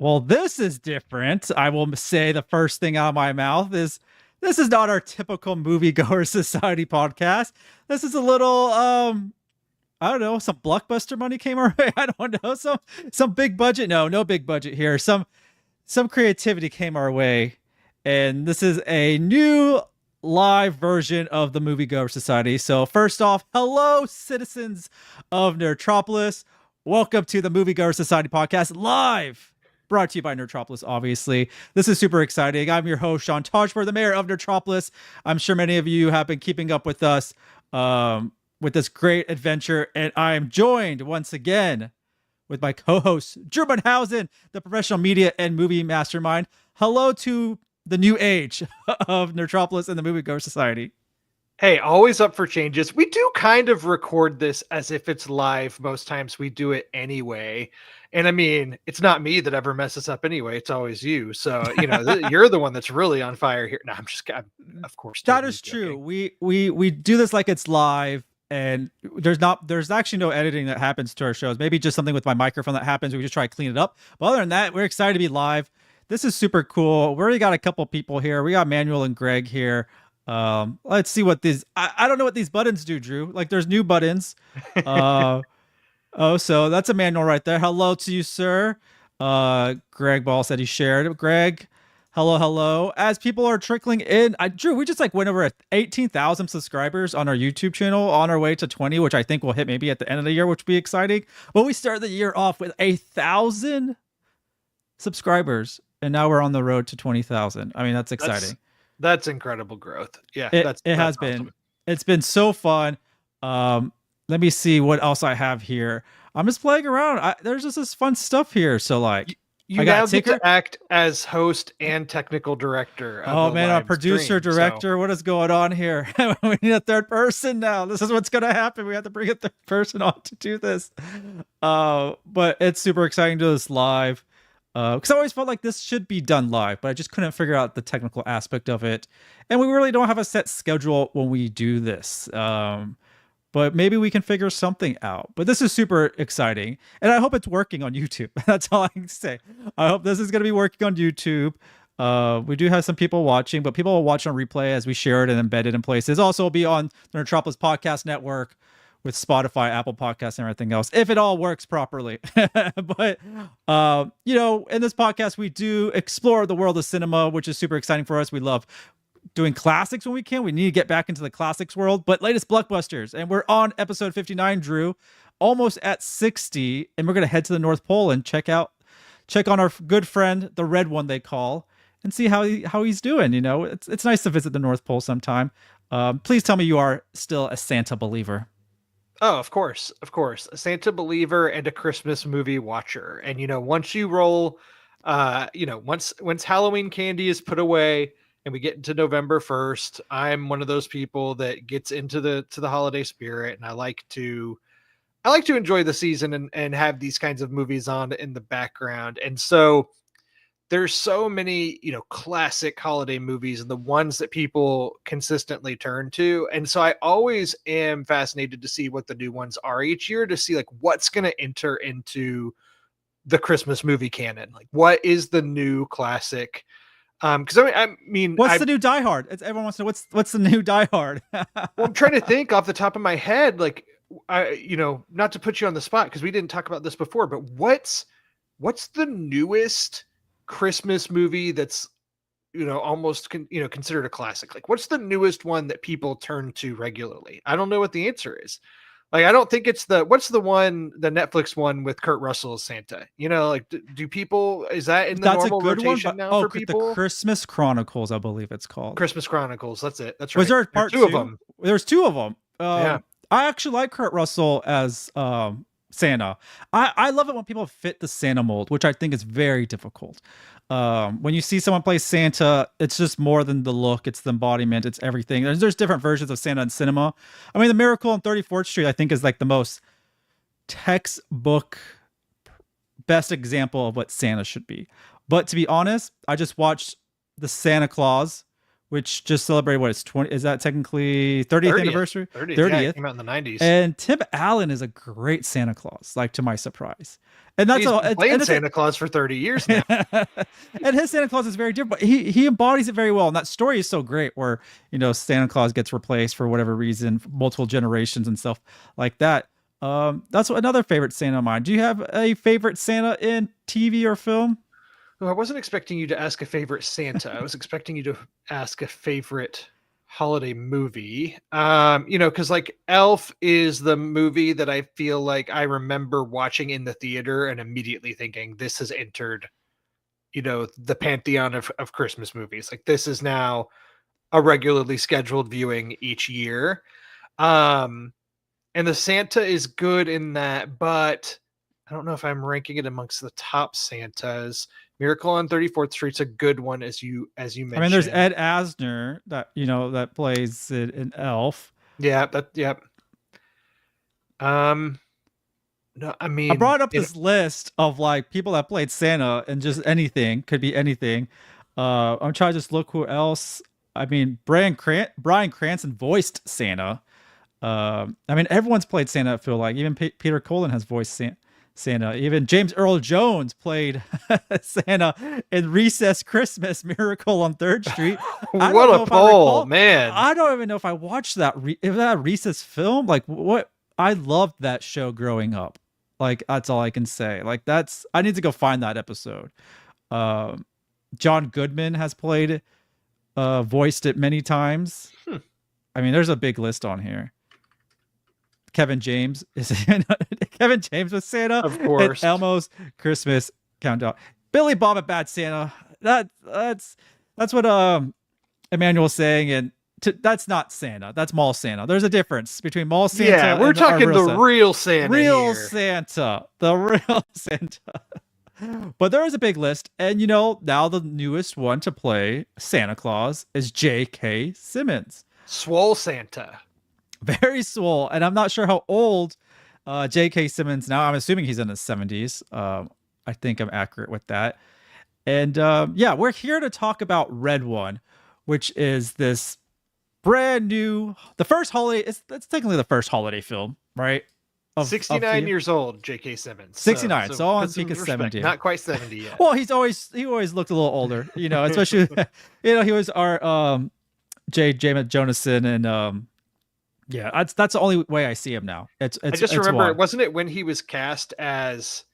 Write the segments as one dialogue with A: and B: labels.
A: Well, this is different. I will say the first thing out of my mouth is this is not our typical Moviegoers Society podcast. This is a little I don't know, some blockbuster money came our way. I don't know. Some big budget. No big budget here. Some creativity came our way. And this is a new live version of the Moviegoer Society. So first off, hello citizens of Nerdtropolis. Welcome to the Moviegoer Society Podcast live. Brought to you by Nerdtropolis, obviously. This is super exciting. I'm your host, Sean Tajper, the mayor of Nerdtropolis. I'm sure many of you have been keeping up with us with this great adventure. And I am joined once again with my co-host, Drew Bunhausen, the professional media and movie mastermind. Hello to the new age of Nerdtropolis and the Moviegoer Society.
B: Hey, always up for changes. We do kind of record this as if it's live. Most times we do it anyway. And I mean, it's not me that ever messes up anyway. It's always you. So, you're the one that's really on fire here. No, of course.
A: That is true. We do this like it's live, and there's actually no editing that happens to our shows. Maybe just something with my microphone that happens. We just try to clean it up. But other than that, we're excited to be live. This is super cool. We already got a couple people here. We got Manuel and Greg here. Let's see what these, I don't know what these buttons do, Drew. Like there's new buttons. So that's a manual right there. Hello to you, sir. Greg Ball said he shared. Greg, hello. As people are trickling in, Drew, we just went over 18,000 subscribers on our YouTube channel on our way to 20, which I think we'll hit maybe at the end of the year, which will be exciting. But we started the year off with 1,000 subscribers, and now we're on the road to 20,000. I mean, that's exciting.
B: That's incredible growth. Yeah,
A: it has
B: awesome.
A: been. It's been so fun. Let me see what else I have here. I'm just playing around. There's just this fun stuff here. So
B: you now get to act as host and technical director.
A: Oh man, a producer, director. So. What is going on here? We need a third person now. This is what's going to happen. We have to bring a third person on to do this. But it's super exciting to do this live. Because I always felt like this should be done live, but I just couldn't figure out the technical aspect of it. And we really don't have a set schedule when we do this. But maybe we can figure something out. But this is super exciting. And I hope it's working on YouTube. That's all I can say. I hope this is going to be working on YouTube. We do have some people watching, but people will watch on replay as we share it and embed it in places. Also, will be on the Nerdtropolis Podcast Network with Spotify, Apple Podcasts, and everything else, if it all works properly. But, in this podcast, we do explore the world of cinema, which is super exciting for us. We love doing classics when we can. We need to get back into the classics world, but latest blockbusters. And we're on episode 59, Drew, almost at 60. And we're going to head to the North Pole and check on our good friend, the red one they call, and see how he's doing. It's nice to visit the North Pole sometime. Please tell me you are still a Santa believer.
B: Oh, of course. A Santa believer and a Christmas movie watcher. And, once you roll, once Halloween candy is put away and we get into November 1st, I'm one of those people that gets into the holiday spirit. And I like to enjoy the season and have these kinds of movies on in the background. And so there's so many, classic holiday movies and the ones that people consistently turn to. And so I always am fascinated to see what the new ones are each year, to see what's going to enter into the Christmas movie canon. What is the new classic? Because I mean,
A: what's the new Die Hard? Everyone wants to know what's the new Die Hard.
B: Well, I'm trying to think off the top of my head, not to put you on the spot because we didn't talk about this before, but what's the newest Christmas movie that's almost considered a classic? What's the newest one that people turn to regularly? I don't know what the answer is. I don't think it's what's the Netflix one with Kurt Russell as Santa? Do people, is that in the
A: that's
B: normal
A: a good
B: rotation
A: one,
B: now for people?
A: The Christmas Chronicles, I believe it's called.
B: Christmas Chronicles. That's it. That's right.
A: Was there part two of them? There's two of them.
B: Yeah.
A: I actually like Kurt Russell as Santa. I love it when people fit the Santa mold, which I think is very difficult. When you see someone play Santa, it's just more than the look, it's the embodiment, it's everything. There's different versions of Santa in cinema. I mean, The Miracle on 34th Street, I think, is the most textbook best example of what Santa should be. But to be honest, I just watched The Santa Claus which just celebrated what it's 20. Is that technically 30th anniversary?
B: 30th.
A: 30th.
B: Yeah, it came out in the 90s.
A: And Tim Allen is a great Santa Claus, like to my surprise. And that's
B: He's been playing Santa Claus for 30 years now.
A: And his Santa Claus is very different, but he embodies it very well. And that story is so great where, Santa Claus gets replaced for whatever reason, multiple generations and stuff like that. That's another favorite Santa of mine. Do you have a favorite Santa in TV or film?
B: Well, I wasn't expecting you to ask a favorite Santa. I was expecting you to ask a favorite holiday movie. Because like Elf is the movie that I feel like I remember watching in the theater and immediately thinking this has entered, the pantheon of Christmas movies. Like this is now a regularly scheduled viewing each year. And the Santa is good in that, but I don't know if I'm ranking it amongst the top Santas. Miracle on 34th Street's a good one, as you mentioned.
A: I mean, there's Ed Asner that plays it in Elf.
B: Yeah, yep. No, I mean,
A: I brought up this list of like people that played Santa and just anything could be anything. I'm trying to just look who else. I mean, Bryan Cranston voiced Santa. I mean, everyone's played Santa. I feel like even Peter Cullen has voiced Santa. Even James Earl Jones played Santa in Recess Christmas Miracle on 3rd Street.
B: What a poll, man.
A: I don't even know if I watched that Recess film. Like what? I loved that show growing up. Like that's all I can say. Like I need to go find that episode. John Goodman has voiced it many times. I mean, there's a big list on here. Kevin James Kevin James was Santa,
B: of course.
A: Elmo's Christmas Countdown. Billy Bob at Bad Santa. That's what Emmanuel's saying, and that's not Santa. That's Mall Santa. There's a difference between Mall Santa.
B: Yeah, we're talking the real Santa.
A: Real Santa, the real Santa. But there is a big list, and now the newest one to play Santa Claus is J.K. Simmons.
B: Swole Santa.
A: Very swole, and I'm not sure how old J.K. Simmons now. I'm assuming he's in his 70s. I think I'm accurate with that. And we're here to talk about Red One, which is this brand new, the first holiday. It's technically the first holiday film, right?
B: 69 years old, J.K. Simmons.
A: 69, so on peak of 70.
B: Not quite 70 yet.
A: Well, he always looked a little older, especially he was our J. Jonasson and yeah, that's the only way I see him now. I just
B: remember, wasn't it when he was cast as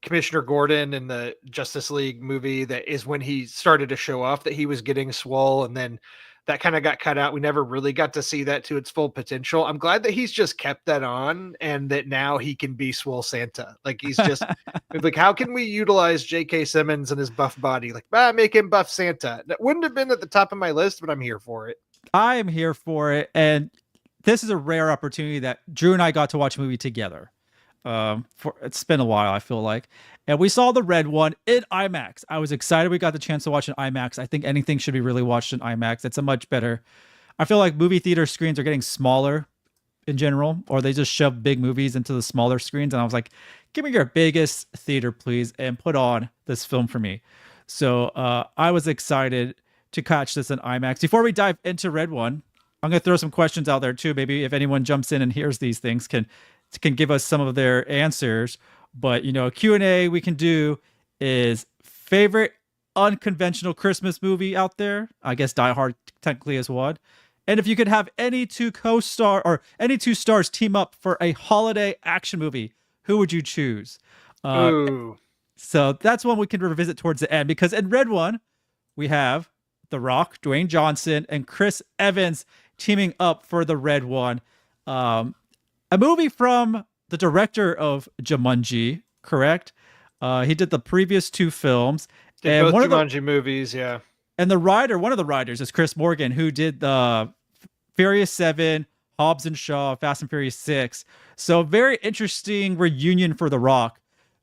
B: Commissioner Gordon in the Justice League movie that is when he started to show off that he was getting swole, and then that kind of got cut out. We never really got to see that to its full potential. I'm glad that he's just kept that on and that now he can be swole Santa. Like he's just like, how can we utilize J.K. Simmons and his buff body? Like, make him buff Santa. That wouldn't have been at the top of my list, but I'm here for it.
A: I am here for it, and this is a rare opportunity that Drew and I got to watch a movie together. It's been a while, I feel like. And we saw the Red One in IMAX. I was excited we got the chance to watch in IMAX. I think anything should be really watched in IMAX. It's a much better. I feel like movie theater screens are getting smaller in general, or they just shove big movies into the smaller screens. And I was like, give me your biggest theater, please, and put on this film for me. So I was excited to catch this in IMAX. Before we dive into Red One, I'm going to throw some questions out there too. Maybe if anyone jumps in and hears these things can give us some of their answers. But, Q&A we can do is favorite unconventional Christmas movie out there. I guess Die Hard technically is one. And if you could have any two stars team up for a holiday action movie, who would you choose? So that's one we can revisit towards the end, because in Red One, we have The Rock, Dwayne Johnson, and Chris Evans teaming up for the Red One. A movie from the director of Jumanji, correct? He did the previous two films.
B: Both Jumanji movies, yeah.
A: And one of the writers is Chris Morgan, who did the Furious 7, Hobbs and Shaw, Fast and Furious 6. So very interesting reunion for The Rock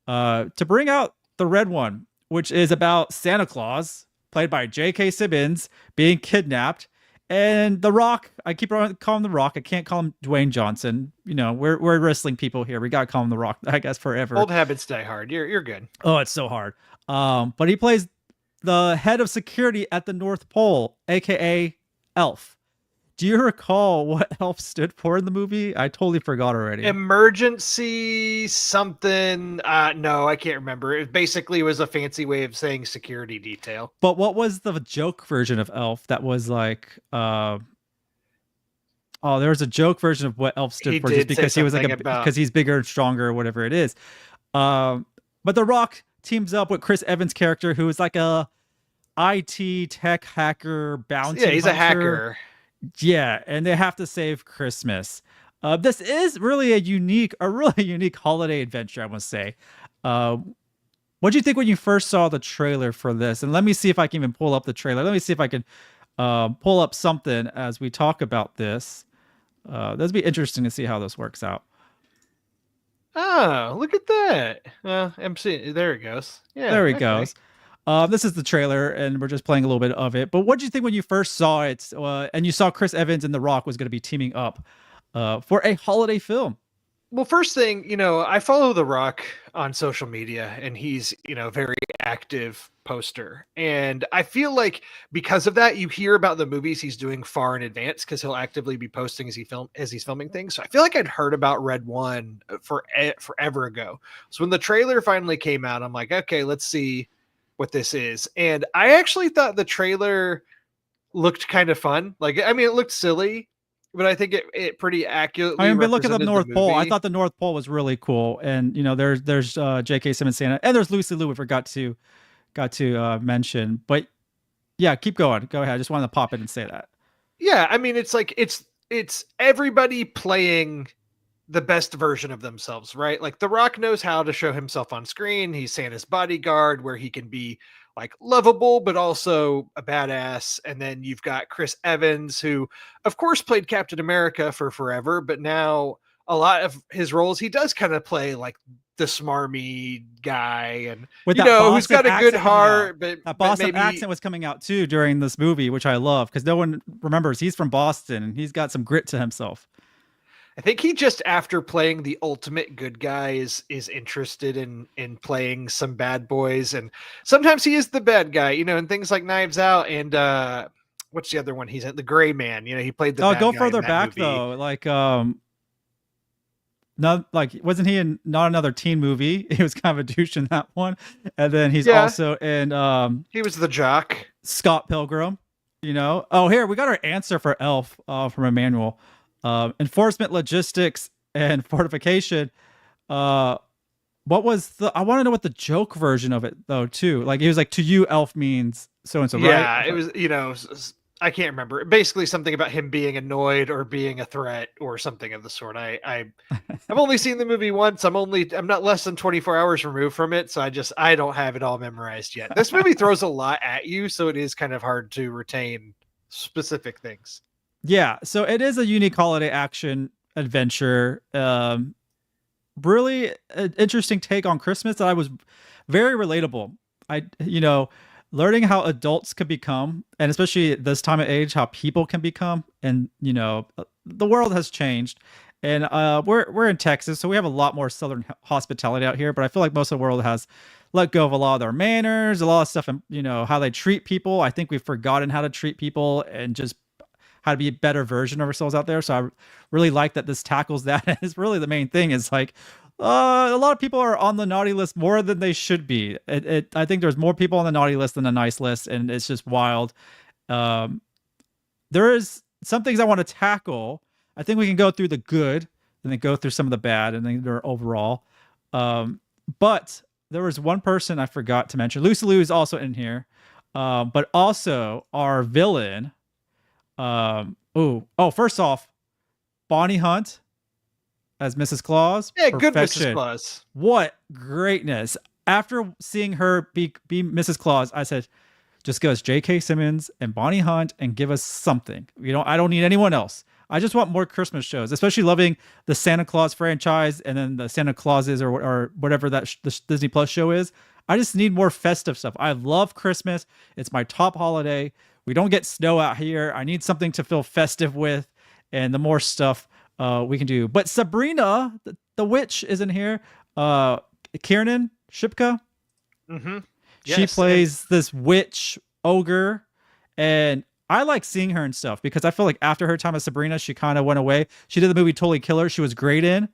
A: to bring out the Red One, which is about Santa Claus, played by J.K. Simmons, being kidnapped. And The Rock, I keep calling him The Rock. I can't call him Dwayne Johnson. We're wrestling people here. We got to call him The Rock, I guess, forever.
B: Old habits die hard. You're good.
A: Oh, it's so hard. But he plays the head of security at the North Pole, a.k.a. Elf. Do you recall what Elf stood for in the movie? I totally forgot already.
B: Emergency something. No, I can't remember. It basically was a fancy way of saying security detail.
A: But what was the joke version of Elf that was like, there was a joke version of what Elf stood for just because he was like because he's bigger and stronger or whatever it is. But The Rock teams up with Chris Evans' character, who is like a IT tech hacker bounty.
B: Yeah, he's
A: hunter.
B: a hacker.
A: Yeah, and they have to save Christmas. This is really a really unique holiday adventure, I must say. What do you think when you first saw the trailer for this? And let me see if I can even pull up the trailer. Let me see if I can pull up something as we talk about this. That'd be interesting to see how this works out.
B: Oh, look at that. MC, there it goes. Yeah,
A: there it goes. This is the trailer, and we're just playing a little bit of it. But what did you think when you first saw it, and you saw Chris Evans and The Rock was going to be teaming up for a holiday film?
B: Well, first thing, I follow The Rock on social media, and he's, very active poster. And I feel like because of that, you hear about the movies he's doing far in advance because he'll actively be posting as he's filming things. So I feel like I'd heard about Red One forever ago. So when the trailer finally came out, I'm like, okay, let's see what this is. And I actually thought the trailer looked kind of fun. It looked silly, but I think it pretty accurately.
A: But look at the North Pole. I thought the North Pole was really cool, and there's J.K. Simmons Santa, and there's Lucy Liu. We forgot to mention, but yeah, keep going. Go ahead. I just wanted to pop in and say that.
B: Yeah, it's like it's everybody playing the best version of themselves, right? Like The Rock knows how to show himself on screen. He's Santa's bodyguard, where he can be like lovable, but also a badass. And then you've got Chris Evans, who of course played Captain America for forever, but now a lot of his roles, he does kind of play like the smarmy guy, and who's got a good heart, but
A: that Boston accent was coming out too during this movie, which I love because no one remembers he's from Boston and he's got some grit to himself.
B: I think he just, after playing the ultimate good guy, is interested in playing some bad boys, and sometimes he is the bad guy, in things like Knives Out and what's the other one he's in? The Gray Man. He played the bad
A: go
B: guy
A: further
B: in that
A: back
B: movie.
A: though, wasn't he in Not Another Teen Movie? He was kind of a douche in that one, and then he's also in
B: he was the jock,
A: Scott Pilgrim. Oh, here we got our answer for Elf from Emmanuel. Enforcement, logistics, and fortification. What was I want to know what the joke version of it though too. Like he was like, to you, Elf means so and so.
B: Yeah,
A: right?
B: It was. I can't remember. Basically, something about him being annoyed or being a threat or something of the sort. I've only seen the movie once. I'm not less than 24 hours removed from it, so I don't have it all memorized yet. This movie throws a lot at you, so it is kind of hard to retain specific things.
A: Yeah, so it is a unique holiday action adventure. Really an interesting take on Christmas that I was very relatable. Learning how adults could become, and especially at this time of age, how people can become. And, the world has changed. And we're in Texas, so we have a lot more Southern hospitality out here. But I feel like most of the world has let go of a lot of their manners, a lot of stuff, and, how they treat people. I think we've forgotten how to treat people and just how to be a better version of ourselves out there. So I really like that this tackles that. It's really the main thing is like, a lot of people are on the naughty list more than they should be. I think there's more people on the naughty list than the nice list, and it's just wild. There is some things I want to tackle. I think we can go through the good and then go through some of the bad, and then they're overall. But there was one person I forgot to mention. Lucy Liu is also in here, but also our villain. First off, Bonnie Hunt as Mrs. Claus.
B: Yeah, perfection. Good Mrs. Claus.
A: What greatness. After seeing her be Mrs. Claus, I said, just give us J.K. Simmons and Bonnie Hunt and give us something. I don't need anyone else. I just want more Christmas shows, especially loving the Santa Claus franchise and then the Santa Clauses or whatever that the Disney Plus show is. I just need more festive stuff. I love Christmas. It's my top holiday. We don't get snow out here. I need something to feel festive with, and the more stuff we can do. But Sabrina, the witch, is in here. Kiernan Shipka.
B: Mm-hmm.
A: Yes, she plays this witch ogre, and I like seeing her and stuff because I feel like after her time as Sabrina, she kind of went away. She did the movie Totally Killer. She was great in,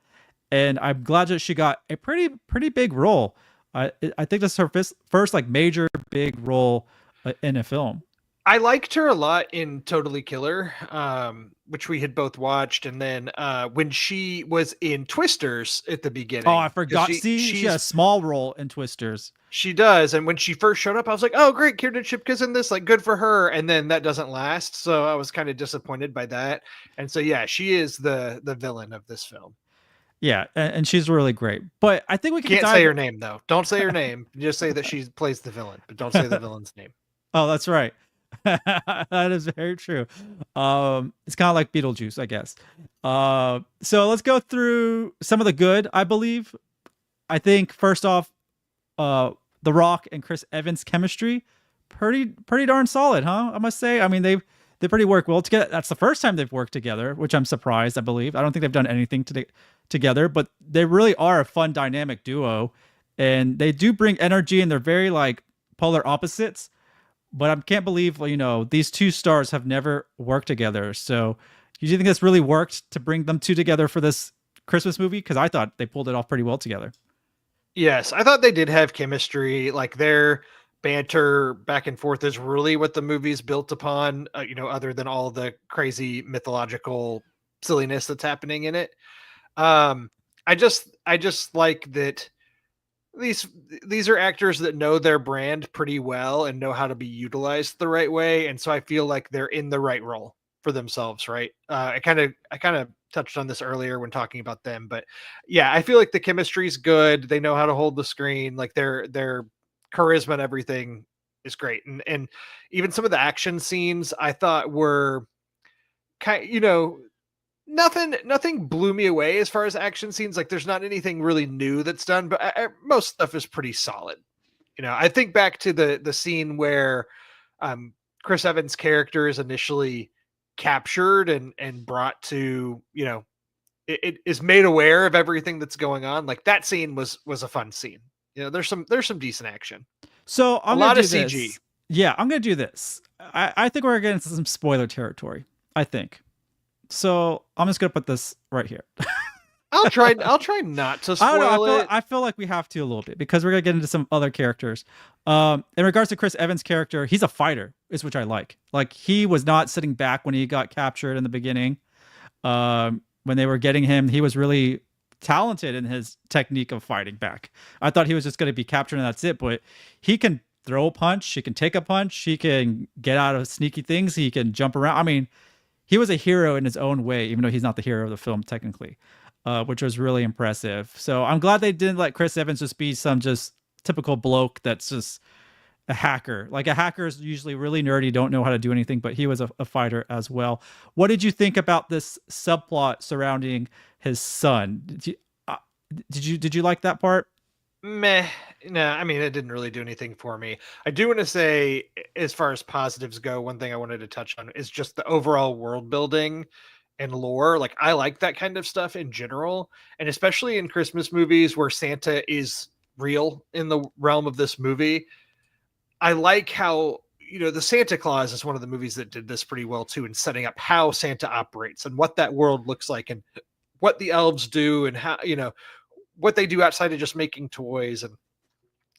A: and I'm glad that she got a pretty big role. I think this is her first like major big role in a film.
B: I liked her a lot in Totally Killer, which we had both watched, and then when she was in Twisters at the
A: Oh, I
B: beginning, because
A: forgot. See, she had a small role in Twisters.
B: she does, and when she first showed up, I was like, "Oh, great, Kiernan Shipka's in this, like, good for her." And then that doesn't last, so I was kind of disappointed by that. And so, yeah, she is the villain of this film.
A: Yeah, and she's really great. But I think we can
B: Can't
A: dive.
B: say her name though. Don't say her name. Just say that she plays the villain, but don't say the villain's name.
A: Oh, that's right. That is very true. It's kind of like Beetlejuice, I guess. So let's go through some of the good, I believe. I think first off, The Rock and Chris Evans chemistry, pretty darn solid, huh? I must say. I mean, they pretty work well together. That's the first time they've worked together, which I'm surprised. I believe. I don't think they've done anything together, but they really are a fun dynamic duo, and they do bring energy, and they're very like polar opposites. But I can't believe these two stars have never worked together. So, do you think this really worked to bring them two together for this Christmas movie? Because I thought they pulled it off pretty well together.
B: Yes, I thought they did have chemistry. Like their banter back and forth is really what the movie's built upon. Other than all the crazy mythological silliness that's happening in it. I just like that these are actors that know their brand pretty well and know how to be utilized the right way, and so I feel like they're in the right role for themselves, right? I kind of touched on this earlier when talking about them, but yeah, I feel like the chemistry's good. They know how to hold the screen, like their charisma and everything is great, and even some of the action scenes I thought were kind, nothing blew me away as far as action scenes. Like there's not anything really new that's done, but most stuff is pretty solid. I think back to the scene where Chris Evans' character is initially captured and brought to, it is made aware of everything that's going on. Like that scene was a fun scene. There's some decent action.
A: So
B: A lot of CG.
A: Yeah, I'm gonna do this. I think we're getting into some spoiler territory. I think. So I'm just gonna put this right here.
B: I'll try not to
A: I don't know.
B: spoil it.
A: I feel like we have to a little bit because we're gonna get into some other characters. In regards to Chris Evans' character, he's a fighter, is which I like. Like he was not sitting back when he got captured in the beginning. When they were getting him, he was really talented in his technique of fighting back. I thought he was just gonna be captured and that's it, but he can throw a punch, he can take a punch, he can get out of sneaky things, he can jump around. I mean, he was a hero in his own way, even though he's not the hero of the film technically, which was really impressive. So I'm glad they didn't let Chris Evans just be some just typical bloke that's just a hacker. Like a hacker is usually really nerdy, don't know how to do anything, but he was a fighter as well. What did you think about this subplot surrounding his son? Did you like that part?
B: Meh. No, I mean, it didn't really do anything for me. I do want to say, as far as positives go, one thing I wanted to touch on is just the overall world building and lore. Like, I like that kind of stuff in general, and especially in Christmas movies where Santa is real in the realm of this movie. I like how, the Santa Claus is one of the movies that did this pretty well too, in setting up how Santa operates and what that world looks like and what the elves do and how, what they do outside of just making toys and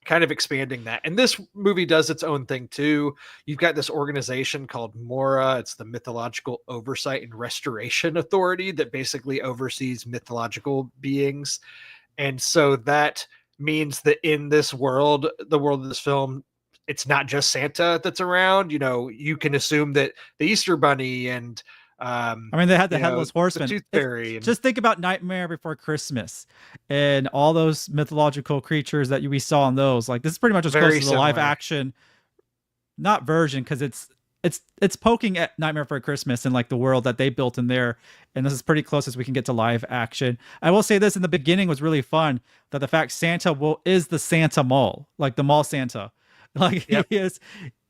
B: kind of expanding that. And this movie does its own thing too. You've got this organization called Mora. It's the Mythological Oversight and Restoration Authority that basically oversees mythological beings. And so that means that in this world, the world of this film, it's not just Santa that's around. You can assume that the Easter Bunny and
A: I mean, they had the headless horseman.
B: The Tooth Fairy.
A: Just think about Nightmare Before Christmas and all those mythological creatures that we saw in those. Like this is pretty much as close to the live action, not version, because it's poking at Nightmare Before Christmas and like the world that they built in there. And this is pretty close as we can get to live action. I will say this in the beginning was really fun, that the fact Santa is the Santa Mall, like the mall Santa. Like yep.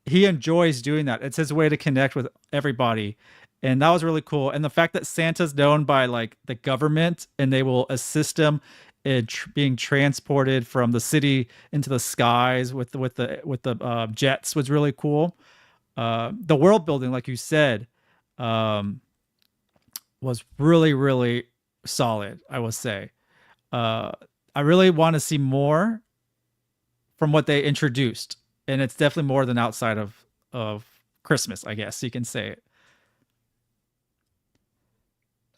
A: He enjoys doing that. It's his way to connect with everybody. And that was really cool. And the fact that Santa's known by like the government and they will assist him in being transported from the city into the skies with the jets was really cool. The world building, like you said, um, was really, really solid, I will say. I really want to see more from what they introduced, and it's definitely more than outside of Christmas, I guess you can say it.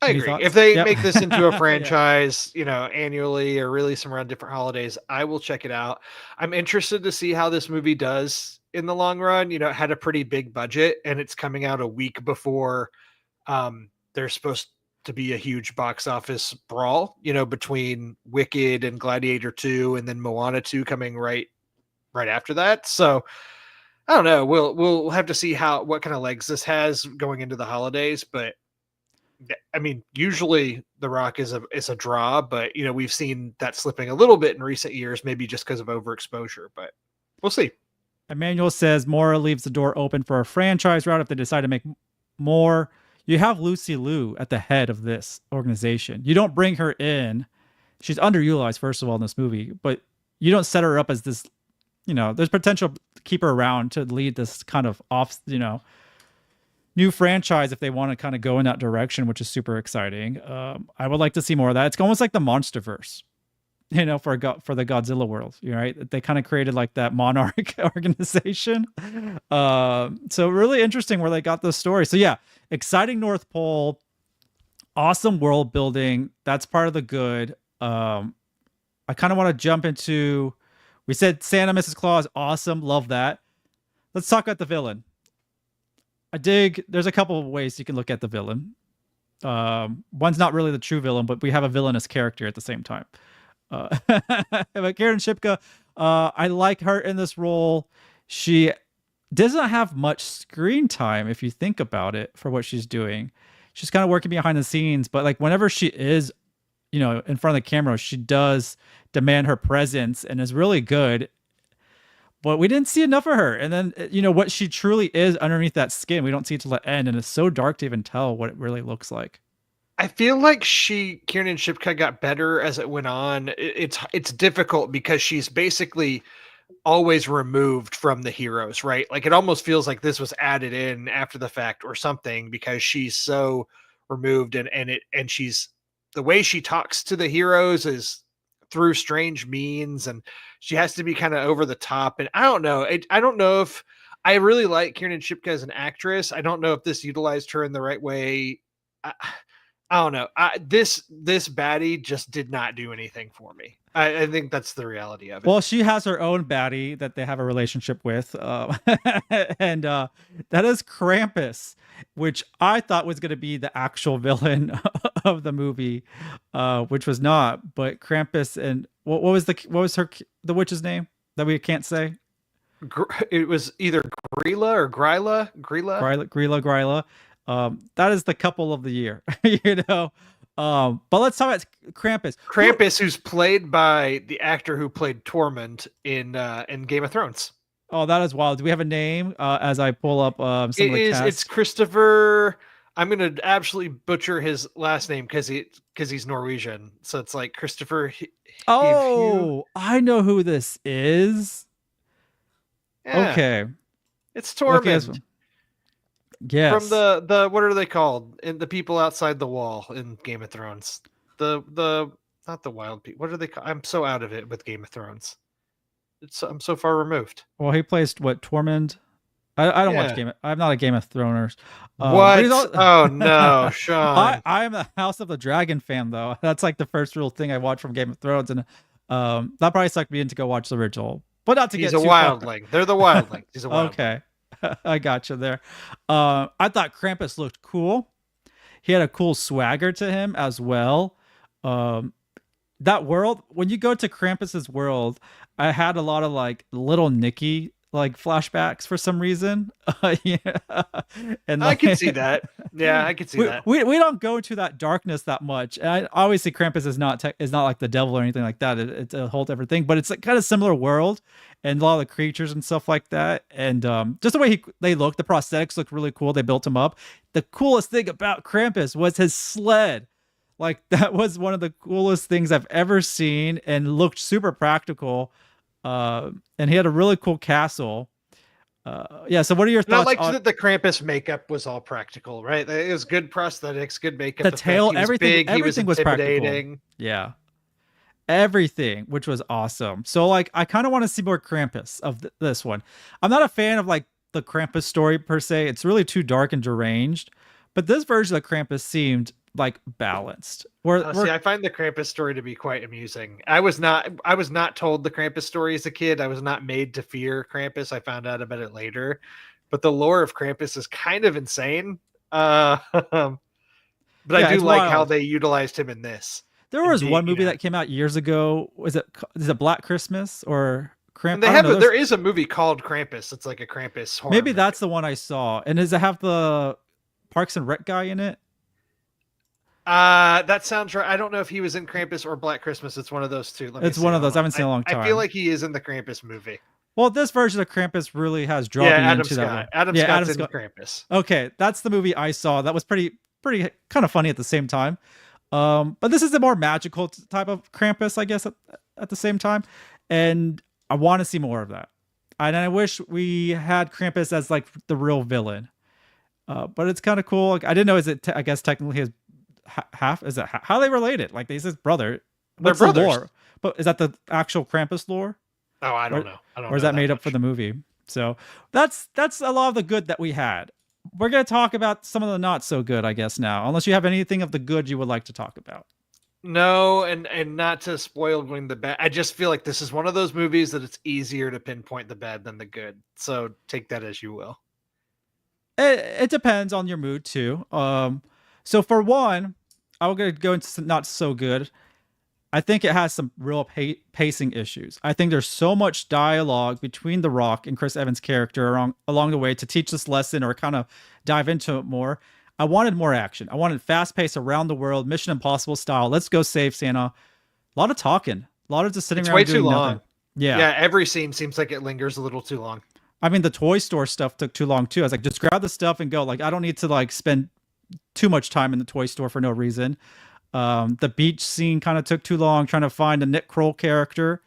B: I
A: Any
B: agree. If
A: thoughts?
B: they
A: Yep.
B: make this into a
A: Yeah.
B: franchise, annually or release them around different holidays, I will check it out. I'm interested to see how this movie does in the long run. It had a pretty big budget and it's coming out a week before there's supposed to be a huge box office brawl, between Wicked and Gladiator 2 and then Moana 2 coming right after that. So I don't know. We'll have to see what kind of legs this has going into the holidays, but I mean, usually The Rock is a draw, but we've seen that slipping a little bit in recent years, maybe just because of overexposure, but we'll see.
A: Emmanuel says Mora leaves the door open for a franchise route if they decide to make more. You have Lucy Liu at the head of this organization. You don't bring her in. She's underutilized, first of all, in this movie, but you don't set her up as this, there's potential to keep her around to lead this kind of new franchise if they want to kind of go in that direction, which is super exciting. I would like to see more of that. It's almost like the MonsterVerse, for the Godzilla world, right? They kind of created like that Monarch organization. So really interesting where they got those stories. So yeah, exciting North Pole, awesome world building. That's part of the good. I kind of want to jump into. We said Santa Mrs. Claus, awesome, love that. Let's talk about the villain. I dig. There's a couple of ways you can look at the villain. One's not really the true villain, but we have a villainous character at the same time. But Karen Shipka, I like her in this role. She doesn't have much screen time if you think about it for what she's doing. She's kind of working behind the scenes, but like whenever she is, in front of the camera, she does demand her presence and is really good. But we didn't see enough of her. And then, what she truly is underneath that skin, we don't see it till the end. And it's so dark to even tell what it really looks like.
B: I feel like Kiernan Shipka got better as it went on. It's difficult because she's basically always removed from the heroes, right? Like it almost feels like this was added in after the fact or something because she's so removed and she's the way she talks to the heroes is through strange means and she has to be kind of over the top. And I don't know. I don't know if I really like Kiernan Shipka as an actress. I don't know if this utilized her in the right way. I don't know. This baddie just did not do anything for me. I think that's the reality of it.
A: Well, she has her own baddie that they have a relationship with. And that is Krampus, which I thought was going to be the actual villain of the movie, which was not. But Krampus and what was the witch's name that we can't say?
B: It was either Grilla or Gryla.
A: Grilla. That is the couple of the year, but let's talk about
B: Krampus, who's played by the actor who played Tormund in Game of Thrones.
A: Oh, that is wild. Do we have a name as I pull up some of the cast?
B: It's Christopher. I'm gonna absolutely butcher his last name because he's Norwegian. So it's like Christopher.
A: I know who this is.
B: Yeah.
A: Okay,
B: it's Tormund.
A: Okay, yes.
B: From the what are they called? In the people outside the wall in Game of Thrones. The not the wild people. What are they called? I'm so out of it with Game of Thrones. I'm so far removed.
A: Well, he plays what, Tormund? I don't watch I'm not a Game of Throners.
B: What? Oh no, Sean.
A: I am a House of the Dragon fan though. That's like the first real thing I watched from Game of Thrones, and that probably sucked me in to go watch the original. But not to
B: He's
A: get
B: a wildling. They're the wildlings. He's a wildling.
A: Okay. I got you there. I thought Krampus looked cool. He had a cool swagger to him as well. That world, when you go to Krampus's world, I had a lot of like Little Nicky like flashbacks for some reason. Yeah. And
B: I can see that. Yeah, I can see that.
A: We don't go into that darkness that much. And obviously Krampus is not like the devil or anything like that. It's a whole different thing, but it's like kind of similar world and a lot of the creatures and stuff like that. And just the way they look, the prosthetics look really cool. They built him up. The coolest thing about Krampus was his sled. Like that was one of the coolest things I've ever seen and looked super practical. And he had a really cool castle. Yeah. So what are your
B: And I
A: thoughts
B: liked
A: on
B: that the Krampus makeup was all practical, right? It was good prosthetics, good makeup
A: the
B: effect.
A: tail?
B: He was big, he was
A: Everything was practical.
B: intimidating.
A: Yeah. Everything, which was awesome. So like, I kind of want to see more Krampus of this one. I'm not a fan of like the Krampus story per se. It's really too dark and deranged. But this version of Krampus seemed like balanced.
B: See, I find the Krampus story to be quite amusing. I was not told the Krampus story as a kid. I was not made to fear Krampus. I found out about it later. But the lore of Krampus is kind of insane. But I
A: Yeah,
B: do
A: it's
B: like how
A: wild.
B: they utilized him in this.
A: There
B: And
A: was
B: being,
A: one movie that came out years ago. Is it Black Christmas or
B: and
A: Kramp?
B: they
A: I don't
B: have
A: know.
B: there is a movie called Krampus. It's like a Krampus horror
A: Maybe
B: movie.
A: that's the one I saw. And does it have the Parks and Rec guy in it?
B: That sounds right. I don't know if he was in Krampus or Black Christmas. It's one of those two. Let me
A: It's
B: see.
A: one of
B: Hold
A: those. I
B: on.
A: haven't seen in a long
B: I feel
A: time.
B: like he is in the Krampus movie.
A: Well, this version of Krampus really has drawn
B: Yeah,
A: me
B: Adam
A: into that
B: Scott.
A: one.
B: Adam
A: Yeah,
B: Scott's
A: Adam
B: in
A: Scott.
B: Krampus.
A: Okay, that's the movie I saw. That was pretty kind of funny at the same time. But this is a more magical type of Krampus, I guess, at the same time. And I want to see more of that. And I wish we had Krampus as like the real villain. But it's kind of cool. Like, I didn't know. Is it? I guess technically his half. Is it how are they related? Like, he's his brother.
B: They're
A: What's the
B: brothers.
A: lore? But is that the actual Krampus lore?
B: Oh, I don't know. I don't.
A: Or is
B: know
A: that made up
B: much.
A: for the movie? So that's a lot of the good that we had. We're gonna talk about some of the not so good, I guess, now. Unless you have anything of the good you would like to talk about.
B: No, and not to spoil going the bad. I just feel like this is one of those movies that it's easier to pinpoint the bad than the good. So take that as you will.
A: It depends on your mood too. So for one, I'm gonna go into some not so good. I think it has some real pacing issues. I think there's so much dialogue between The Rock and Chris Evans' character along the way to teach this lesson or kind of dive into it more. I wanted more action. I wanted fast pace around the world, Mission Impossible style. Let's go save Santa. A lot of talking, a lot of just sitting
B: It's
A: around
B: way
A: doing
B: too
A: nothing.
B: long.
A: Yeah.
B: Yeah, every scene seems like it lingers a little too long.
A: I mean, the toy store stuff took too long too. I was like, just grab the stuff and go. Like, I don't need to like spend too much time in the toy store for no reason. The beach scene kind of took too long trying to find a Nick Kroll character,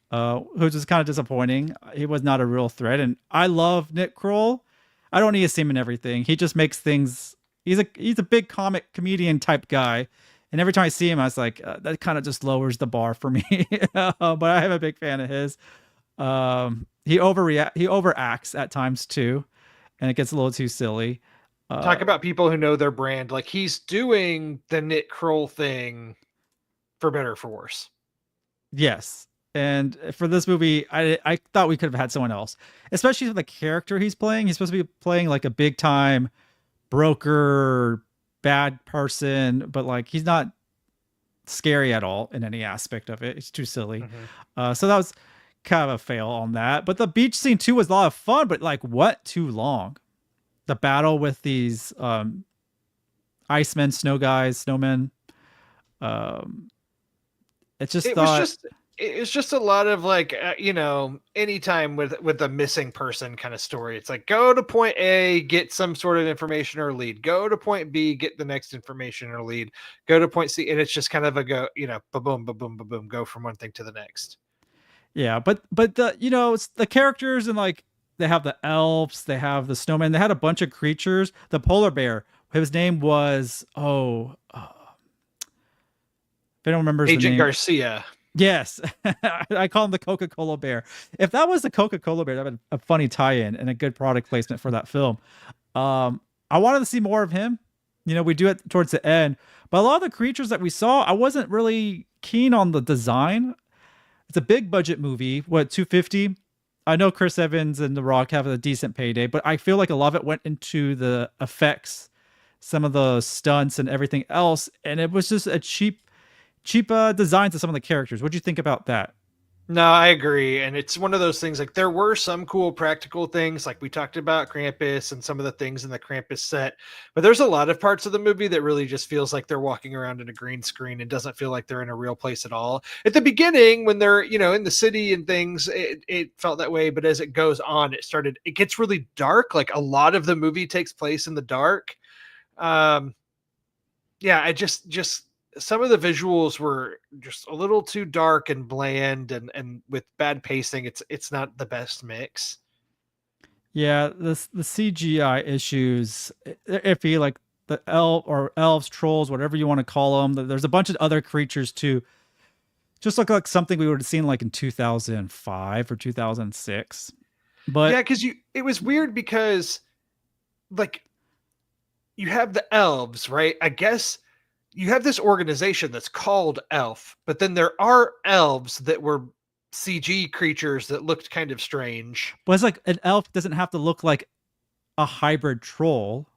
A: which was kind of disappointing. He was not a real threat, and I love Nick Kroll. I don't need to see him in everything. He just makes things. He's a big comic comedian type guy, and every time I see him, I was like, that kind of just lowers the bar for me. But I am a big fan of his. He overacts at times too, and it gets a little too silly.
B: Talk about people who know their brand. Like he's doing the Nick Kroll thing for better or for worse.
A: Yes. And for this movie, I thought we could have had someone else, especially for the character he's playing. He's supposed to be playing like a big time broker, bad person, but like he's not scary at all in any aspect of it. It's too silly. So that was kind of a fail on that. But the beach scene too was a lot of fun, but like what? Too long. The battle with these icemen, snowmen. It's just
B: It was just a lot of like anytime with a missing person kind of story. It's like go to point A, get some sort of information or lead. Go to point B, get the next information or lead. Go to point C, and it's just kind of a go, ba-boom, ba-boom, ba-boom, go from one thing to the next.
A: Yeah, but the it's the characters and like they have the elves, they have the snowmen, they had a bunch of creatures. The polar bear, his name was if anyone remembers the
B: Agent
A: name.
B: Garcia.
A: Yes, I call him the Coca-Cola bear. If that was the Coca-Cola bear, that would be a funny tie-in and a good product placement for that film. I wanted to see more of him. We do it towards the end, but a lot of the creatures that we saw, I wasn't really keen on the design. It's a big budget movie. What, 250? I know Chris Evans and The Rock have a decent payday, but I feel like a lot of it went into the effects, some of the stunts and everything else, and it was just a cheap designs of some of the characters. What do you think about that?
B: No, I agree. And it's one of those things like there were some cool practical things, like we talked about Krampus and some of the things in the Krampus set. But there's a lot of parts of the movie that really just feels like they're walking around in a green screen and doesn't feel like they're in a real place at all. At the beginning, when they're, in the city and things, it felt that way. But as it goes on, it gets really dark. Like a lot of the movie takes place in the dark. I just some of the visuals were just a little too dark and bland and with bad pacing. It's not the best mix.
A: Yeah, the CGI issues iffy, like the elves, trolls, whatever you want to call them. There's a bunch of other creatures too. Just look like something we would have seen like in 2005 or 2006.
B: Yeah,
A: But
B: because you it was weird because like you have the elves, right? I guess you have this organization that's called Elf, but then there are elves that were CG creatures that looked kind of strange.
A: it's like an elf doesn't have to look like a hybrid troll,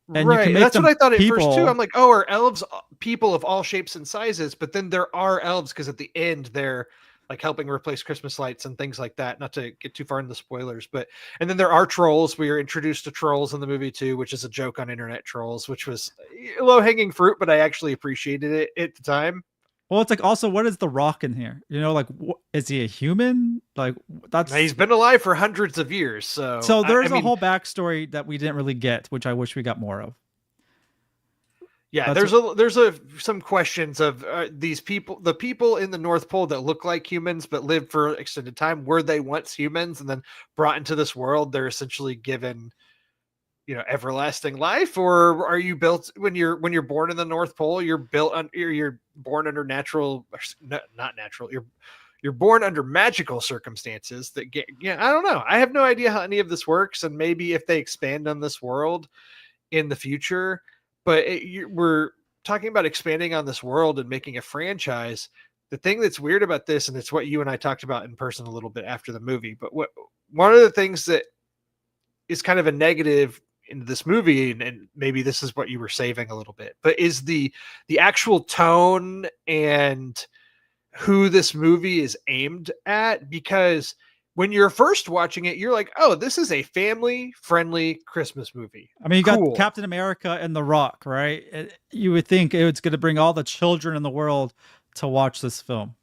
A: and you can
B: Right.
A: make
B: That's what
A: them
B: I thought at first too. I'm
A: people.
B: like, oh, are elves people of all shapes and sizes? But then there are elves because at the end they're like helping replace Christmas lights and things like that. Not to get too far into the spoilers, but and then there are trolls. We are introduced to trolls in the movie too, which is a joke on internet trolls, which was low hanging fruit, but I actually appreciated it at the time.
A: Well, it's like also what is the Rock in here? Like is he a human? Like
B: Now,
A: that's
B: he's been alive for hundreds of years, so
A: so
B: I
A: there's a
B: mean,
A: whole backstory that we didn't really get, which I wish we got more of.
B: yeah,
A: That's
B: there's some questions of these people, the people in the North Pole that look like humans but live for extended time. Were they once humans and then brought into this world? They're essentially given, everlasting life, or are you built when you're born in the North Pole? You're built on you're born under natural, not natural. You're born under magical circumstances that get. Yeah, I don't know. I have no idea how any of this works, and maybe if they expand on this world in the future, but we're talking about expanding on this world and making a franchise. The thing that's weird about this, and it's what you and I talked about in person a little bit after the movie, but one of the things that is kind of a negative in this movie, and maybe this is what you were saving a little bit, but is the actual tone and who this movie is aimed at, because when you're first watching it, you're like, oh, this is a family friendly Christmas movie.
A: I mean, you got
B: Cool.
A: Captain America and The Rock, right? You would think it's going to bring all the children in the world to watch this film.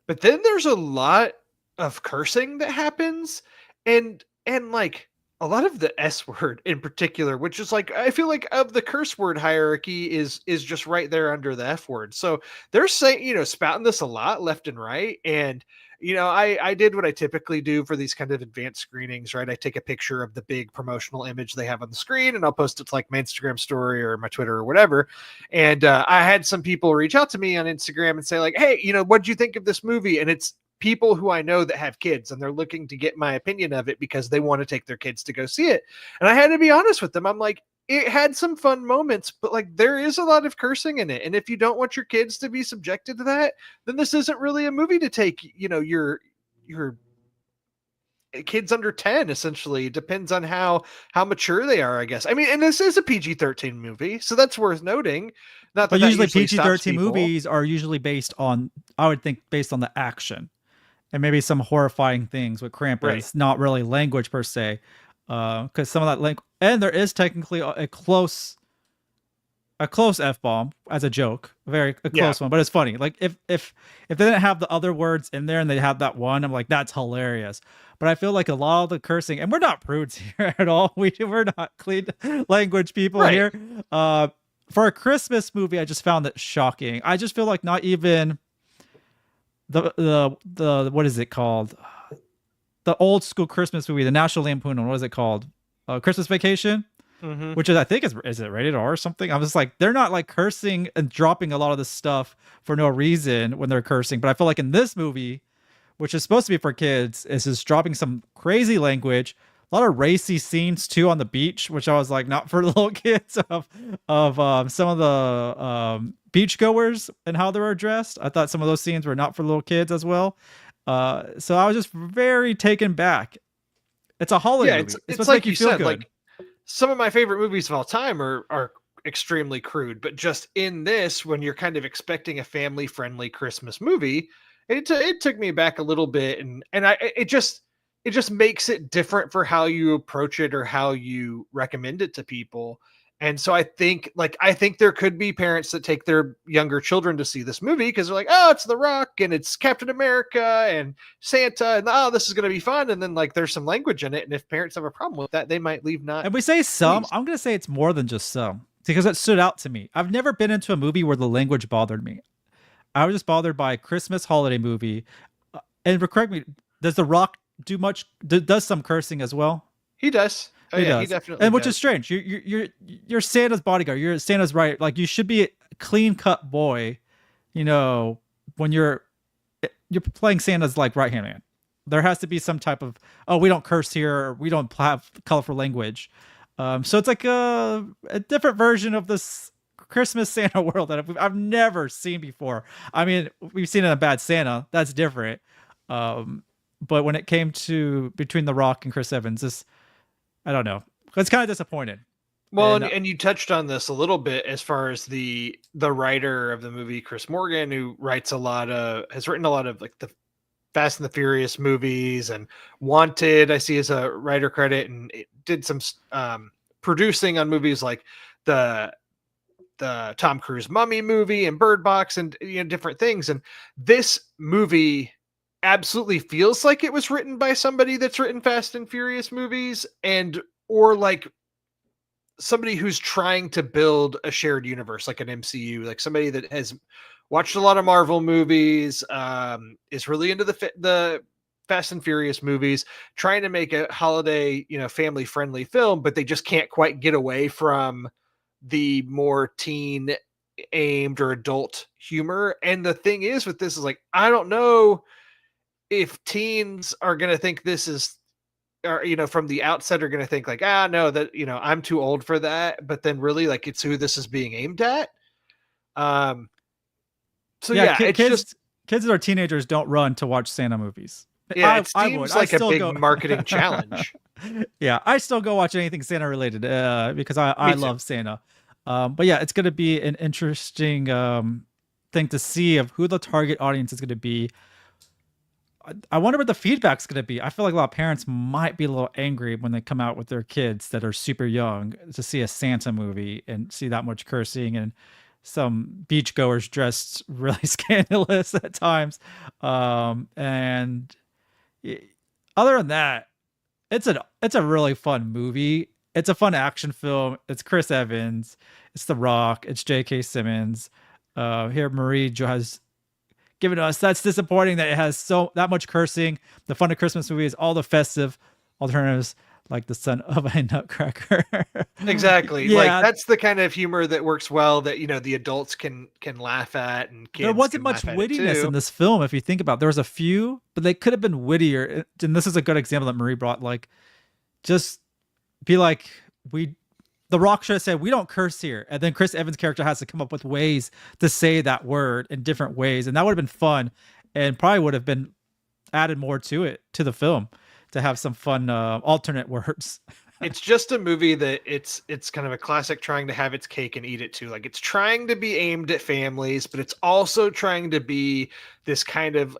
B: But then there's a lot of cursing that happens, and like a lot of the S word in particular, which is like I feel like of the curse word hierarchy is just right there under the F word. So they're saying, spouting this a lot left and right. And I did what I typically do for these kind of advanced screenings, right? I take a picture of the big promotional image they have on the screen and I'll post it to like my Instagram story or my Twitter or whatever. And I had some people reach out to me on Instagram and say like, hey, what do you think of this movie? And it's people who I know that have kids and they're looking to get my opinion of it because they want to take their kids to go see it. And I had to be honest with them. I'm like, it had some fun moments, but like there is a lot of cursing in it. And if you don't want your kids to be subjected to that, then this isn't really a movie to take, your kids under 10. Essentially, it depends on how mature they are, I guess. I mean, and this is a PG-13 movie, so that's worth noting. Not that
A: But
B: that
A: usually
B: usually stops
A: PG-13
B: people.
A: movies are usually based on, I would think, based on the action and maybe some horrifying things with Krampus,
B: Right.
A: not really language per se. Because some of that language, and there is technically a close F bomb as a joke, a
B: Yeah.
A: close one, but it's funny. Like if they didn't have the other words in there and they had that one, I'm like, that's hilarious. But I feel like a lot of the cursing, and we're not prudes here at all. We're not clean language people
B: Right.
A: here. For a Christmas movie, I just found it shocking. I just feel like not even the what is it called? The old school Christmas movie, the National Lampoon one. What is it called? Christmas Vacation,
B: Mm-hmm.
A: which is I think is it rated R or something? I was like, they're not like cursing and dropping a lot of this stuff for no reason when they're cursing. But I feel like in this movie, which is supposed to be for kids, is just dropping some crazy language. A lot of racy scenes too on the beach, which I was like, not for little kids. Of some of the beach goers and how they were dressed. I thought some of those scenes were not for little kids as well. So I was just very taken back. It's a holiday
B: Yeah,
A: movie. It's
B: it's
A: supposed to make
B: like
A: you
B: you
A: feel
B: said,
A: good.
B: like some of my favorite movies of all time are extremely crude, but just in this, when you're kind of expecting a family friendly Christmas movie, it took me back a little bit, and it just makes it different for how you approach it or how you recommend it to people. And so I think there could be parents that take their younger children to see this movie because they're like, oh, it's The Rock and it's Captain America and Santa, and oh, this is going to be fun. And then like there's some language in it, and if parents have a problem with that, they might leave not
A: And we say some,
B: pleased.
A: I'm going to say it's more than just some because it stood out to me. I've never been into a movie where the language bothered me. I was just bothered by a Christmas holiday movie. And correct me, does The Rock do much? Does some cursing as well?
B: He does. Oh
A: He
B: yeah, he
A: does,
B: definitely
A: and which is
B: does.
A: strange. You're Santa's bodyguard. You're Santa's right. Like you should be a clean cut boy. You know, when you're playing Santa's like right hand man. There has to be some type of we don't curse here. Or we don't have colorful language. So it's like a different version of this Christmas Santa world that I've never seen before. I mean, we've seen it in a Bad Santa. That's different. But when it came to between The Rock and Chris Evans, this I don't know. It's kind of disappointing.
B: Well,
A: And
B: and you touched on this a little bit as far as the writer of the movie, Chris Morgan, who has written a lot of like the Fast and the Furious movies and Wanted. I see as a writer credit, and it did some producing on movies like the Tom Cruise Mummy movie and Bird Box and different things. And this movie absolutely feels like it was written by somebody that's written Fast and Furious movies or like somebody who's trying to build a shared universe, like an MCU, like somebody that has watched a lot of Marvel movies, is really into the Fast and Furious movies, trying to make a holiday, family friendly film, but they just can't quite get away from the more teen aimed or adult humor. And the thing is with this is like, I don't know if teens are going to think this is, or from the outset are going to think like, no, that I'm too old for that, but then really like it's who this is being aimed at. So yeah, it's just
A: kids that are teenagers don't run to watch Santa movies.
B: yeah, it seems like a big marketing challenge.
A: Yeah, I still go watch anything Santa related because I love Santa. But yeah, it's going to be an interesting thing to see of who the target audience is going to be. I wonder what the feedback's going to be. I feel like a lot of parents might be a little angry when they come out with their kids that are super young to see a Santa movie and see that much cursing and some beachgoers dressed really scandalous at times. And other than that, it's a really fun movie. It's a fun action film. It's Chris Evans. It's The Rock. It's J.K. Simmons. Here Marie Jo has given us. That's disappointing that it has that much cursing. The fun of Christmas movie is all the festive alternatives, like the son of a nutcracker.
B: Exactly.
A: Yeah.
B: Like that's the kind of humor that works well that the adults can laugh at and kids.
A: There wasn't much wittiness in this film if you think about it. There was a few, but they could have been wittier. And this is a good example that Marie brought. Like, just be like, The Rock should have said, we don't curse here. And then Chris Evans' character has to come up with ways to say that word in different ways. And that would have been fun and probably would have been added more to the film, to have some fun alternate words.
B: It's just a movie that it's kind of a classic trying to have its cake and eat it too. Like it's trying to be aimed at families, but it's also trying to be this kind of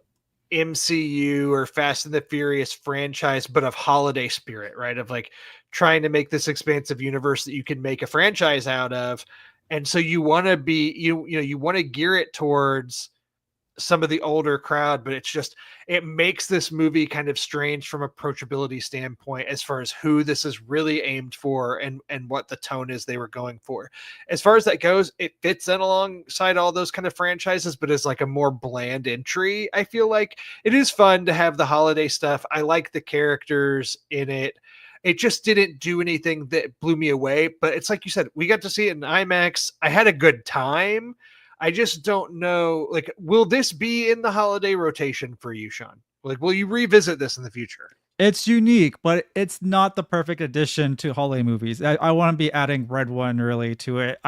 B: MCU or Fast and the Furious franchise, but of holiday spirit, right? Of like trying to make this expansive universe that you can make a franchise out of. And so you want to be, you want to gear it towards some of the older crowd, but it makes this movie kind of strange from approachability standpoint as far as who this is really aimed for and what the tone is they were going for. As far as that goes, it fits in alongside all those kind of franchises, but is like a more bland entry. I feel like it is fun to have the holiday stuff. I like the characters in it. It just didn't do anything that blew me away, but it's like you said, we got to see it in IMAX. I had a good time. I just don't know, like, will this be in the holiday rotation for you, Sean? Like, will you revisit this in the future?
A: It's unique, but it's not the perfect addition to holiday movies. I want to be adding Red One really to it.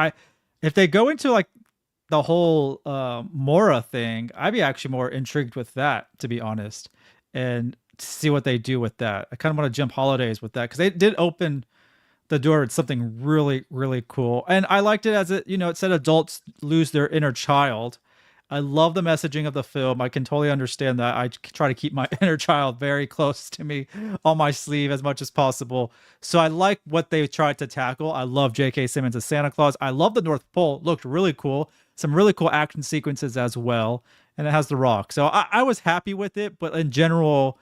A: If they go into like the whole Mora thing, I'd be actually more intrigued with that, to be honest, and see what they do with that. I kind of want to jump holidays with that because they did open the door with something really, really cool. And I liked it as it said adults lose their inner child. I love the messaging of the film. I can totally understand that. I try to keep my inner child very close to me on my sleeve as much as possible. So I like what they tried to tackle. I love J.K. Simmons as Santa Claus. I love the North Pole. It looked really cool. Some really cool action sequences as well. And it has The Rock. So I was happy with it. But in general,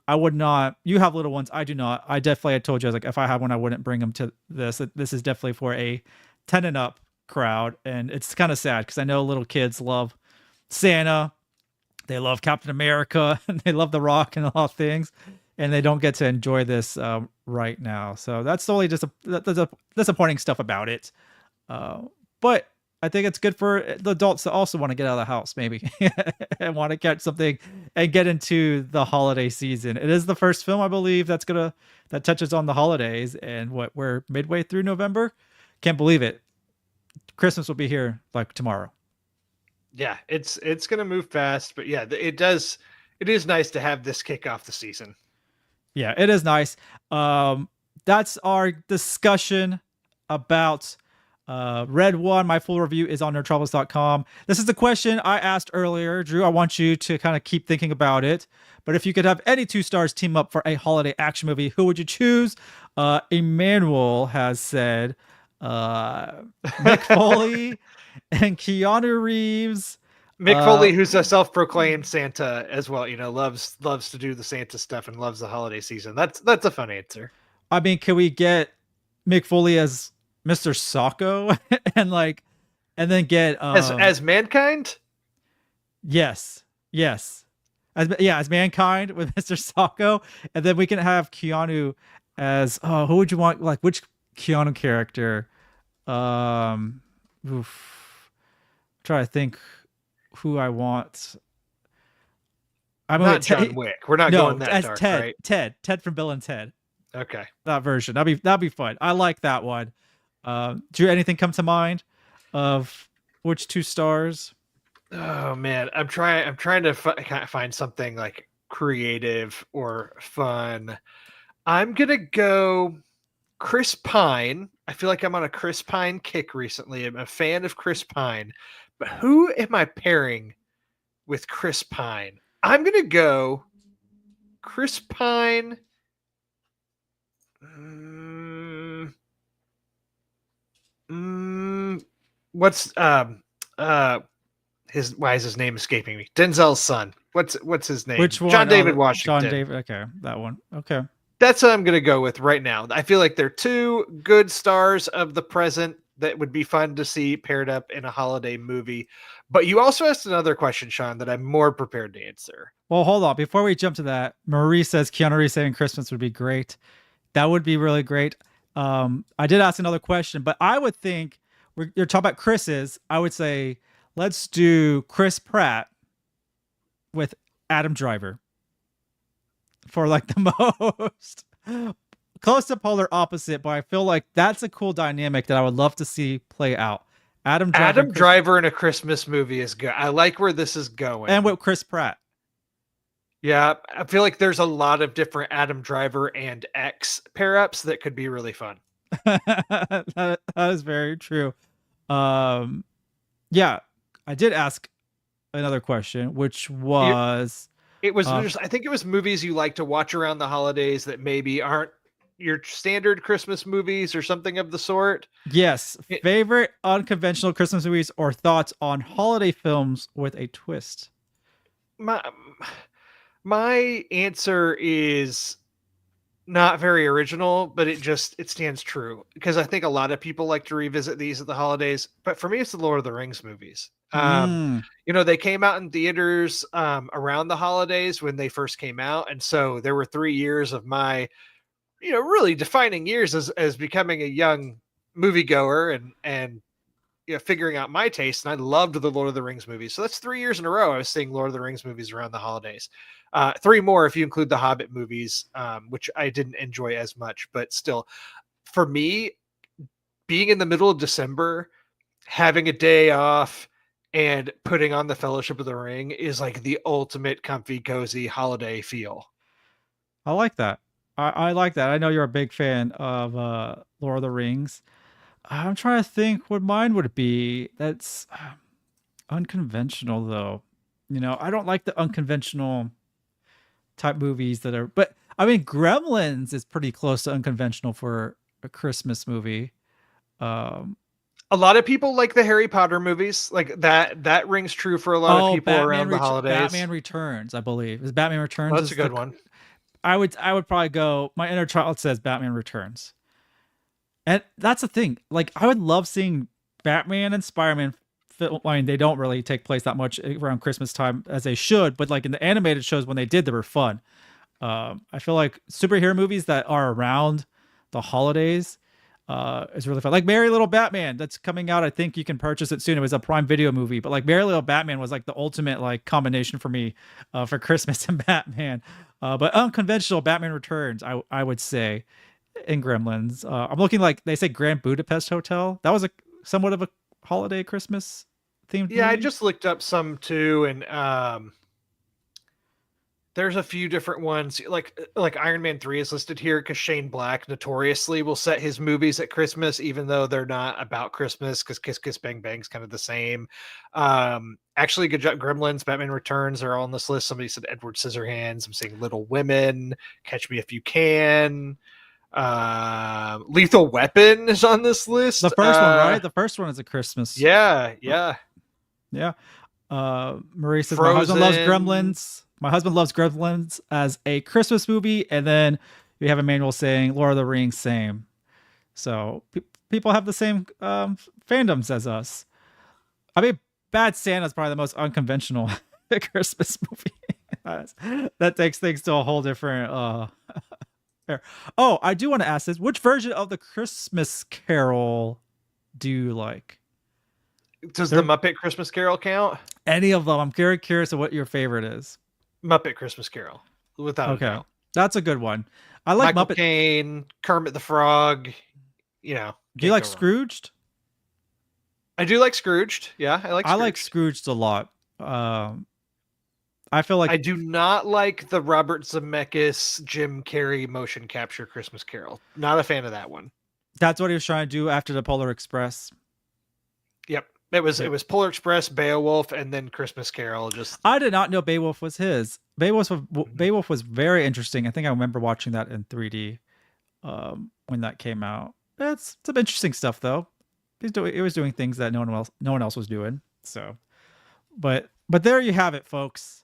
A: I would not. You have little ones. I do not. I told you, I was like, if I had one, I wouldn't bring them to this. This is definitely for a 10 and up crowd. And it's kind of sad because I know little kids love Santa. They love Captain America and they love The Rock and a lot of things. and they don't get to enjoy this right now. So that's only just the disappointing stuff about it. But I think it's good for the adults to also want to get out of the house, maybe, and want to catch something and get into the holiday season. It is the first film, I believe, that touches on the holidays, and we're midway through November. Can't believe it. Christmas will be here like tomorrow.
B: Yeah, it's gonna move fast, but yeah, it is nice to have this kick off the season.
A: Yeah, it is nice. That's our discussion about Red One. My full review is on nerdtropolis.com. This is the question I asked earlier. Drew, I want you to kind of keep thinking about it. But if you could have any 2 stars team up for a holiday action movie, who would you choose? Emmanuel has said Mick Foley and Keanu Reeves.
B: Mick Foley, who's a self-proclaimed Santa as well, loves to do the Santa stuff and loves the holiday season. That's a fun answer.
A: I mean, can we get Mick Foley as Mr. Sacco and then get
B: as Mankind?
A: Yes. As Mankind with Mr. Sacco, and then we can have Keanu as who would you want? Like which Keanu character? Try to think who I want. I'm
B: not John Wick. We're not going that
A: as
B: dark,
A: Ted,
B: right?
A: Ted from Bill and Ted.
B: Okay,
A: that version. That'd be fun. I like that one. Do anything come to mind of which 2 stars?
B: Oh man, I'm trying to find something like creative or fun. I'm gonna go Chris Pine. I feel like I'm on a Chris Pine kick recently. I'm a fan of Chris Pine, but who am I pairing with Chris Pine? I'm gonna go Chris Pine. What's why is his name escaping me? Denzel's son. What's his name?
A: Which one?
B: John David Washington.
A: John David. Okay, that one. Okay.
B: That's what I'm going to go with right now. I feel like they're 2 good stars of the present that would be fun to see paired up in a holiday movie. But you also asked another question, Sean, that I'm more prepared to answer.
A: Well, hold on. Before we jump to that, Marie says Keanu Reeves saving Christmas would be great. That would be really great. I did ask another question, but I would think you're talking about Chris's. I would say let's do Chris Pratt with Adam Driver for like the most close to polar opposite, but I feel like that's a cool dynamic that I would love to see play out. Adam
B: Driver in a Christmas movie is good. I like where this is going.
A: And with Chris Pratt.
B: Yeah, I feel like there's a lot of different Adam Driver and X pair-ups that could be really fun.
A: that is very true. Yeah, I did ask another question, which was...
B: It was I think it was movies you like to watch around the holidays that maybe aren't your standard Christmas movies or something of the sort.
A: Yes. Favorite unconventional Christmas movies or thoughts on holiday films with a twist?
B: My answer is not very original, but it stands true because I think a lot of people like to revisit these at the holidays. But for me, it's the Lord of the Rings movies. They came out in theaters around the holidays when they first came out. And so there were 3 years of my, really defining years as becoming a young moviegoer and figuring out my taste. And I loved the Lord of the Rings movies. So that's 3 years in a row I was seeing Lord of the Rings movies around the holidays. 3 more if you include the Hobbit movies, which I didn't enjoy as much. But still, for me, being in the middle of December, having a day off, and putting on the Fellowship of the Ring is like the ultimate comfy, cozy holiday feel.
A: I like that. I like that. I know you're a big fan of Lord of the Rings. I'm trying to think what mine would be. That's unconventional, though. I don't like the unconventional type movies that are... But, I mean, Gremlins is pretty close to unconventional for a Christmas movie.
B: A lot of people like the Harry Potter movies. Like that rings true for a lot of people around the holidays.
A: Batman Returns, I believe. Is Batman Returns?
B: That's a good one.
A: I would probably go... My inner child says Batman Returns. And that's the thing. Like, I would love seeing Batman and Spider-Man film. I mean, they don't really take place that much around Christmas time as they should, but like in the animated shows when they did, they were fun. I feel like superhero movies that are around the holidays is really fun. Like Merry Little Batman, that's coming out. I think you can purchase it soon. It was a Prime Video movie, but like Merry Little Batman was like the ultimate like combination for me for Christmas and Batman. But Unconventional Batman Returns, I would say, in Gremlins. I'm looking like they say Grand Budapest Hotel. That was a somewhat of a holiday Christmas themed
B: Yeah, I
A: movie.
B: just looked up some too, and there's a few different ones. Like Iron Man 3 is listed here because Shane Black notoriously will set his movies at Christmas, even though they're not about Christmas, because Kiss Kiss Bang Bang's kind of the same. Actually, good job. Gremlins, Batman Returns are all on this list. Somebody said Edward Scissorhands. I'm seeing Little Women, Catch Me If You Can. Lethal Weapon is on this list.
A: The first one, right? The first one is a Christmas.
B: Yeah.
A: Marie says my husband loves
B: Frozen.
A: Gremlins. My husband loves Gremlins as a Christmas movie, and then we have Emmanuel saying Lord of the Rings, same. So people have the same fandoms as us. I mean, Bad Santa is probably the most unconventional Christmas movie. That takes things to a whole different. Oh, I do want to ask this: which version of the Christmas Carol do you like?
B: Does the Muppet Christmas Carol count?
A: Any of them? I'm very curious of what your favorite is.
B: Muppet Christmas Carol, without a doubt.
A: That's a good one. I like
B: Michael
A: Muppet.
B: Caine, Kermit the Frog. You know.
A: Do you like Scrooged?
B: I do like Scrooged. Yeah, I like Scrooged.
A: I like Scrooged a lot. I feel like
B: I do not like the Robert Zemeckis, Jim Carrey motion capture Christmas Carol. Not a fan of that one.
A: That's what he was trying to do after the Polar Express.
B: Yep. It was Polar Express, Beowulf, and then Christmas Carol.
A: I did not know Beowulf was his. Beowulf was very interesting. I think I remember watching that in 3D when that came out. That's some interesting stuff though. He was doing things that no one else was doing. So, but there you have it, folks.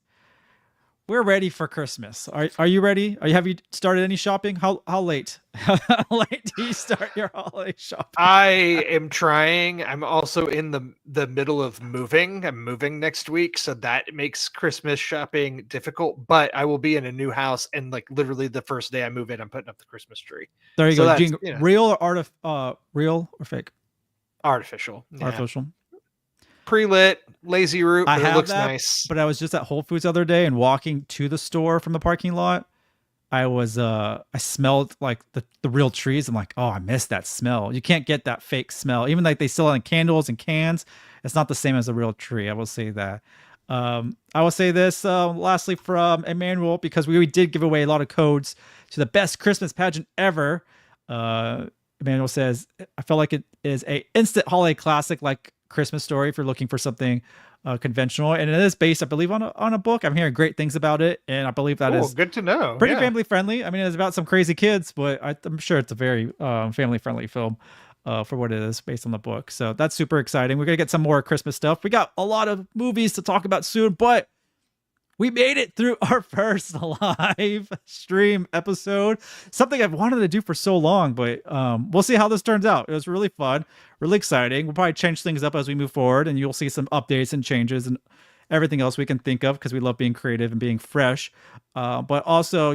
A: We're ready for Christmas. Are you ready? Have you started any shopping? How late? How late do you start your holiday shopping?
B: I am trying. I'm also in the middle of moving. I'm moving next week, so that makes Christmas shopping difficult. But I will be in a new house, and like literally the first day I move in, I'm putting up the Christmas tree.
A: There you go. Real or real or fake?
B: Artificial. Yeah.
A: Artificial.
B: Pre-lit, lazy root, but
A: it
B: looks nice.
A: But I was just at Whole Foods the other day and walking to the store from the parking lot. I smelled like the real trees. I'm like, oh, I miss that smell. You can't get that fake smell. Even like they sell it in candles and cans. It's not the same as a real tree. I will say that. I will say this lastly from Emmanuel, because we did give away a lot of codes to the best Christmas pageant ever. Emmanuel says, I felt like it is a instant holiday classic like Christmas Story if you're looking for something conventional, and it is based, I believe, on a book. I'm hearing great things about it, and I believe that is
B: good to know.
A: Pretty family friendly. I mean, it's about some crazy kids, but I'm sure it's a very family friendly film for what it is based on the book. So that's super exciting. We're gonna get some more Christmas stuff. We got a lot of movies to talk about soon, but we made it through our first live stream episode. Something I've wanted to do for so long, but we'll see how this turns out. It was really fun, really exciting. We'll probably change things up as we move forward, and you'll see some updates and changes and everything else we can think of because we love being creative and being fresh. But also,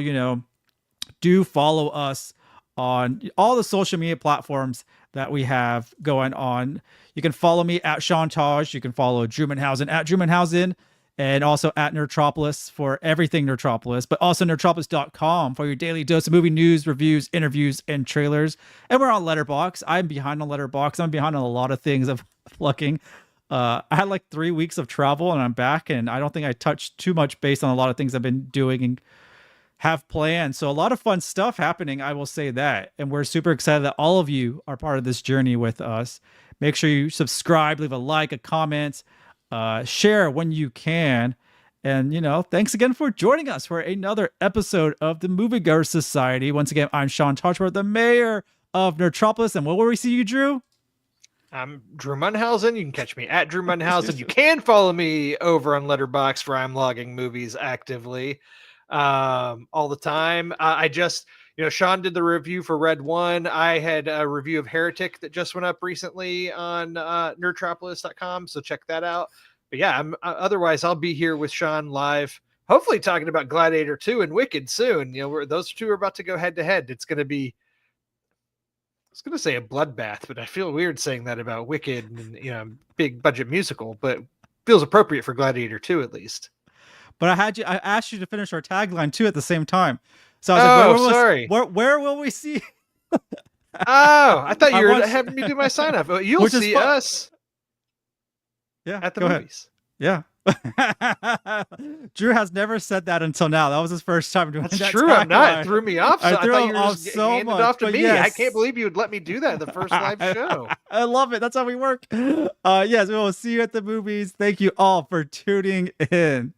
A: do follow us on all the social media platforms that we have going on. You can follow me at Sean Taj. You can follow Drew Manhausen at Drew Manhausen. And also at Nerdtropolis for everything Nerdtropolis, but also nerdtropolis.com for your daily dose of movie news, reviews, interviews, and trailers. And we're on Letterboxd. I'm behind on Letterboxd. I'm behind on a lot of things of looking. I had like 3 weeks of travel and I'm back, and I don't think I touched too much based on a lot of things I've been doing and have planned. So a lot of fun stuff happening, I will say that. And we're super excited that all of you are part of this journey with us. Make sure you subscribe, leave a like, a comment, share when you can. And, thanks again for joining us for another episode of the Moviegoers Society. Once again, I'm Sean Touchworth, the mayor of Nerdtropolis. And where will we see you, Drew?
B: I'm Drew Munhausen. You can catch me at Drew Munhausen. You can follow me over on Letterboxd, where I'm logging movies actively all the time. I just... Sean did the review for Red One. I had a review of Heretic that just went up recently on nerdtropolis.com, so check that out. But yeah, otherwise I'll be here with Sean live hopefully talking about Gladiator 2 and Wicked soon. You know, those two are about to go head to head. It's going to be, I was going to say a bloodbath, but I feel weird saying that about Wicked and, you know, big budget musical, but feels appropriate for Gladiator 2 at least.
A: But I asked you to finish our tagline too at the same time. So I was like,
B: sorry.
A: Where will we see?
B: I thought you were having me do my sign up. You'll see us at the movies.
A: Yeah. Drew has never said that until now. That was his first time doing that.
B: That's true. I'm not. It threw me off. So I thought you were just
A: so
B: handing it off to me. Yes. I can't believe you would let me do that in the first live show.
A: I love it. That's how we work. Yes, we will see you at the movies. Thank you all for tuning in.